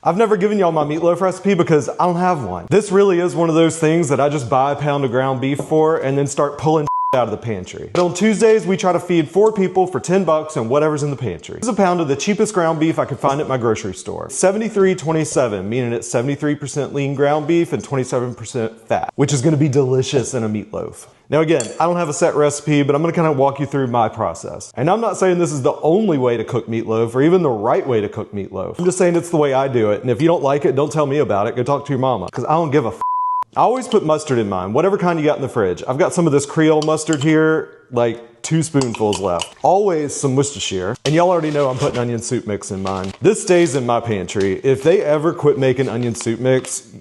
I've never given y'all my meatloaf recipe because I don't have one. This really is one of those things that I just buy a pound of ground beef for and then start pulling out of the pantry. But on Tuesdays, we try to feed 4 people for 10 bucks and whatever's in the pantry. This is a pound of the cheapest ground beef I could find at my grocery store. 73-27, meaning it's 73% lean ground beef and 27% fat, which is gonna be delicious in a meatloaf. Now again, I don't have a set recipe, but I'm gonna kind of walk you through my process. And I'm not saying this is the only way to cook meatloaf or even the right way to cook meatloaf. I'm just saying it's the way I do it. And if you don't like it, don't tell me about it. Go talk to your mama, because I don't give a f. I always put mustard in mine, whatever kind you got in the fridge. I've got some of this Creole mustard here, like 2 spoonfuls left. Always some Worcestershire. And y'all already know I'm putting onion soup mix in mine. This stays in my pantry. If they ever quit making onion soup mix,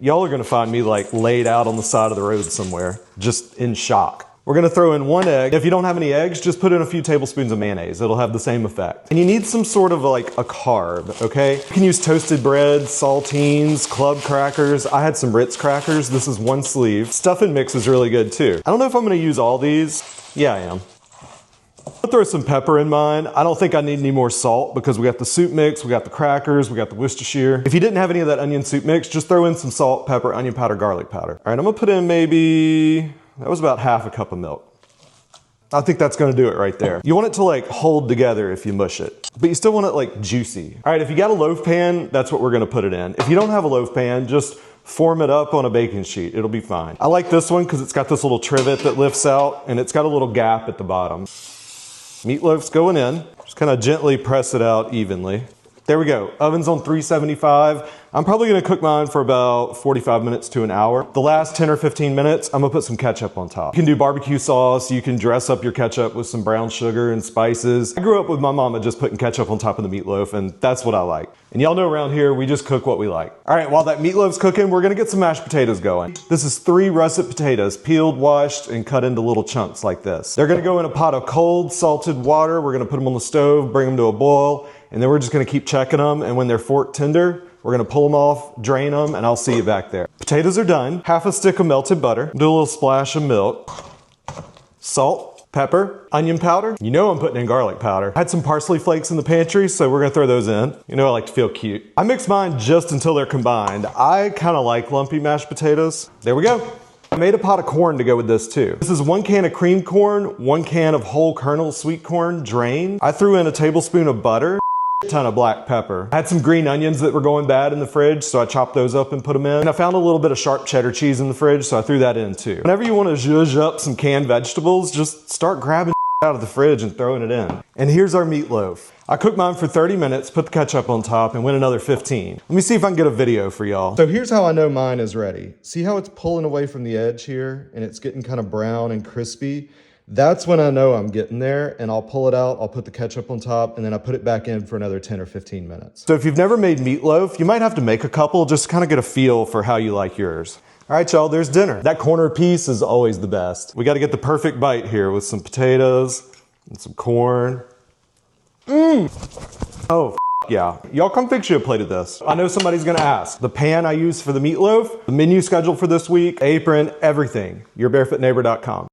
y'all are gonna find me like laid out on the side of the road somewhere, just in shock. We're gonna throw in 1 egg. If you don't have any eggs, just put in a few tablespoons of mayonnaise. It'll have the same effect. And you need some sort of like a carb, okay? You can use toasted bread, saltines, club crackers. I had some Ritz crackers. This is 1 sleeve. Stuff and mix is really good too. I don't know if I'm gonna use all these. Yeah, I am. I'll throw some pepper in mine. I don't think I need any more salt because we got the soup mix, we got the crackers, we got the Worcestershire. If you didn't have any of that onion soup mix, just throw in some salt, pepper, onion powder, garlic powder. All right, I'm gonna put in maybe, that was about ½ a cup of milk. I think that's gonna do it right there. You want it to like hold together if you mush it, but you still want it like juicy. All right, if you got a loaf pan, that's what we're gonna put it in. If you don't have a loaf pan, just form it up on a baking sheet. It'll be fine. I like this one because it's got this little trivet that lifts out and it's got a little gap at the bottom. Meatloaf's going in. Just kind of gently press it out evenly. There we go. Oven's on 375. I'm probably gonna cook mine for about 45 minutes to an hour. The last 10 or 15 minutes, I'm gonna put some ketchup on top. You can do barbecue sauce. You can dress up your ketchup with some brown sugar and spices. I grew up with my mama just putting ketchup on top of the meatloaf, and that's what I like. And y'all know around here, we just cook what we like. All right, while that meatloaf's cooking, we're gonna get some mashed potatoes going. This is 3 russet potatoes, peeled, washed, and cut into little chunks like this. They're gonna go in a pot of cold, salted water. We're gonna put them on the stove, bring them to a boil, and then we're just gonna keep checking them, and when they're fork tender, we're gonna pull them off, drain them, and I'll see you back there. Potatoes are done. ½ a stick of melted butter. Do a little splash of milk. Salt, pepper, onion powder. You know I'm putting in garlic powder. I had some parsley flakes in the pantry, so we're gonna throw those in. You know I like to feel cute. I mix mine just until they're combined. I kinda like lumpy mashed potatoes. There we go. I made a pot of corn to go with this too. This is 1 can of cream corn, 1 can of whole kernel sweet corn drained. I threw in a tablespoon of butter, a ton of black pepper. I had some green onions that were going bad in the fridge, so I chopped those up and put them in. And I found a little bit of sharp cheddar cheese in the fridge, so I threw that in too. Whenever you want to zhuzh up some canned vegetables, just start grabbing out of the fridge and throwing it in. And here's our meatloaf. I cooked mine for 30 minutes, put the ketchup on top, and went another 15. Let me see if I can get a video for y'all. So here's how I know mine is ready. See how it's pulling away from the edge here, and it's getting kind of brown and crispy? That's when I know I'm getting there, and I'll pull it out, I'll put the ketchup on top, and then I put it back in for another 10 or 15 minutes. So if you've never made meatloaf, you might have to make a couple just to kind of get a feel for how you like yours. All right, y'all, there's dinner. That corner piece is always the best. We gotta get the perfect bite here with some potatoes and some corn. Oh, yeah. Y'all come fix you a plate of this. I know somebody's gonna ask. The pan I use for the meatloaf, the menu schedule for this week, apron, everything. YourBarefootNeighbor.com.